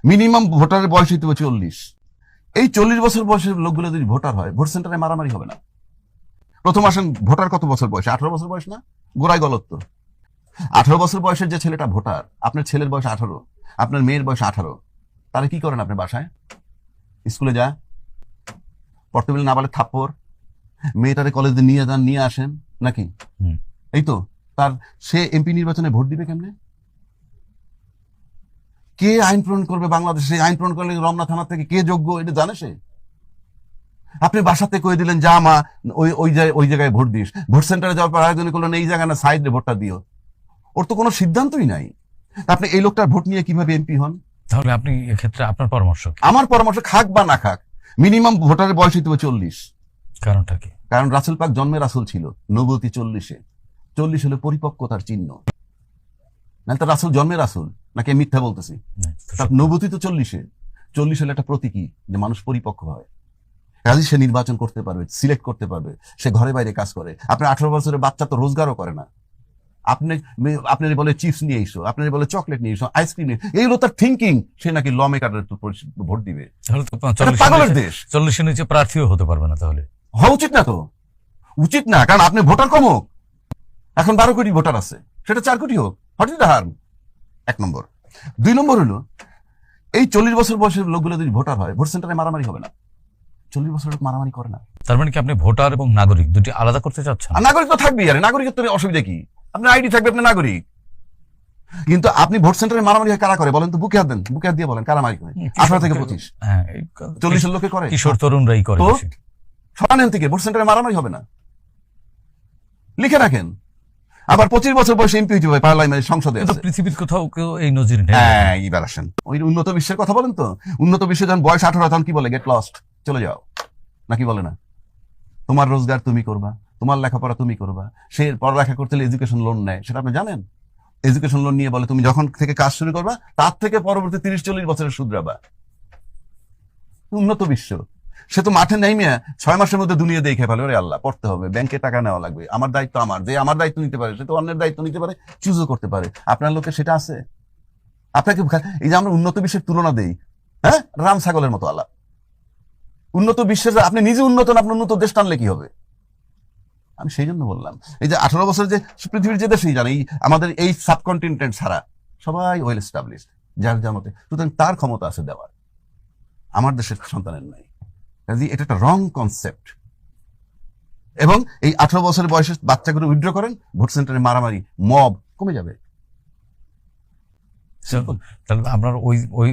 Minimum ভোটারের বয়স হইতে হবে 40। এই 40 বছর বয়সের লোকগুলো যদি ভোটার হয়, ভোট সেন্টারে মারামারি হবে না। প্রথম আসেন, ভোটার কত বছর বয়স? 18 বছর বয়স না? গোড়ায় গলত তো। 18 বছর বয়সের যে ছেলেটা ভোটার, আপনার ছেলের বয়স 18, আপনার মেয়ের বয়স 18, তাহলে কি করেন আপনি? বাসায় স্কুলে যা পড়তে বলে না বলে থাপ্পড়, মেয়েটারে কলেজে নিয়ে যান, নিয়ে আসেন নাকি? এই তো। তার সে এমপি নির্বাচনে ভোট দিবে কেমনে? কে আইন প্রণয়ন করবে বাংলাদেশে? আইন প্রণয়ন করলে রমনা থানা থেকে কে যোগ্য, এটা জানে সে? আপনি বাসাতে কয়ে দিলেন যা মা ওই জায়গায় ভোট দিস, ভোট সেন্টারে যাওয়ার পর আয়োজন করলেন এই জায়গায় না সাইডে ভোটটা দিও। ওর তো কোনো সিদ্ধান্তই নাই। আপনি এই লোকটার ভোট নিয়ে কিভাবে এমপি হন? তাহলে আপনি এক্ষেত্রে আপনার পরামর্শ কি? আমার পরামর্শ, খাক বা না খাক, মিনিমাম ভোটারের বয়স হইতে হবে 40। কারণটা কি? কারণ রাসূল পাক জন্মে রাসূল ছিল, নবুয়তি 40-এ। 40 হলে পরিপক্কতার চিহ্ন। নাহলে তো রাসূল জন্মে রাসূল নাকি মিথ্যা বলতেছি? তার নবুয়তি তো 40-এ। 40 হলে একটা প্রতীকী যে মানুষ পরিপক্ক হয়, কাজে সে নির্বাচন করতে পারবে, সিলেক্ট করতে পারবে, সে ঘরে বাইরে কাজ করে। আপনার 18 বছরের বাচ্চা তো রোজগারও করে না। আপনি বলে চিপস নিয়ে এসো, আপনি বলে চকলেট নিয়ে এসো, আইসক্রিম নিয়ে, এইগুলো তার থিঙ্কিং। সে নাকি ল মেকারের ভোট দিবে। তাহলে তো পাগলের দেশ। 40-এর নিচে প্রার্থীও হতে পারবে না। তাহলে হওয়া উচিত না তো, উচিত না। কারণ আপনি ভোটার কম হোক, এখন 12 কোটি ভোটার আছে, সেটা 4 কোটি হোক, হোয়াট ইজ দ্য হার্ম? 1 নম্বর। 2 নম্বর হলো, এই 40 বছর বয়সের লোকগুলো যদি ভোটার হয়, ভোট সেন্টারে মারামারি হবে না। 40 বছরের লোক মারামারি করে না। তার মানে কি আপনি ভোটার এবং নাগরিক দুটি আলাদা করতে চাচ্ছেন? আর নাগরিক তো থাকবেই, আরে নাগরিকত্ব অসুবিধা কি? আপনার আইডি থাকবে, আপনি নাগরিক। কিন্তু আপনি ভোট সেন্টারে মারামারি কারা করে বলেন তো? বুকে হাত দেন, বুকে হাত দিয়ে বলেন কারা মারি করে? 18 থেকে 25। হ্যাঁ, 40 লোকে করে, কিশোর তরুণরাই করে। সরানেন থেকে ভোট সেন্টারে মারামারি হবে না, লিখে রাখেন। আবার 25 বছর বয়সে এমপি হইতে হবে, পার্লামেন্ট সংসদে আছে। পৃথিবীর কোথাও কেউ এই নজির নেই। হ্যাঁ, এইবার আসেন ওই উন্নত বিশ্বের কথা বলেন তো। উন্নত বিশ্বে যখন বয়স 18 তখন কি বলে? গেট লস্ট, চলে যাও, নাকি বলে না? তোমার রোজগার তুমি করবা, তোমার লেখাপড়া তুমি করবা। সে পড়ালেখা করতে হলে এডুকেশন লোন নেয়, সেটা আপনি জানেন? এডুকেশন লোন নিয়ে বলে তুমি যখন থেকে কাজ শুরু করবা তার থেকে পরবর্তী 30-40 বছরের শুধরাবা। উন্নত বিশ্ব। সে তো মাঠে নেমে 6 মাসের মধ্যে দুনিয়া দেখে ফেলে, ওরে আল্লাহ, পড়তে হবে, ব্যাংকে টাকা নেওয়া লাগবে, আমার দায়িত্ব আমার, যে আমার দায়িত্ব নিতে পারে সে তো অন্যের দায়িত্ব নিতে পারে, চুজও করতে পারে। আপনার লোকে সেটা আছে? আপনাকে এই যে আমরা উন্নত বিশ্বের তুলনা দেই, হ্যাঁ, রাম ছাগলের মতো আলাপ। উন্নত বিশ্বের আপনি নিজে উন্নত না, আপনি উন্নত দেশ টানলে কি হবে? আমি সেই জন্য বললাম, এই যে 18 বছর যে পৃথিবীর যে দেশেই জানে, আমাদের এই সাবকন্টিনেন্ট ছাড়া সবাই ওয়েল এস্টাবলিশড, যার যার মতে, সুতরাং তার ক্ষমতা আছে দেওয়ার, আমার দেশের সন্তানের নাই। কাজে এটা একটা রং কনসেপ্ট। এবং এই 18 বছরের বয়সে বাচ্চাগুলো উইথড্র করেন, ভোট সেন্টারে মারামারি, মব কমে যাবে। তাহলে আপনার ওই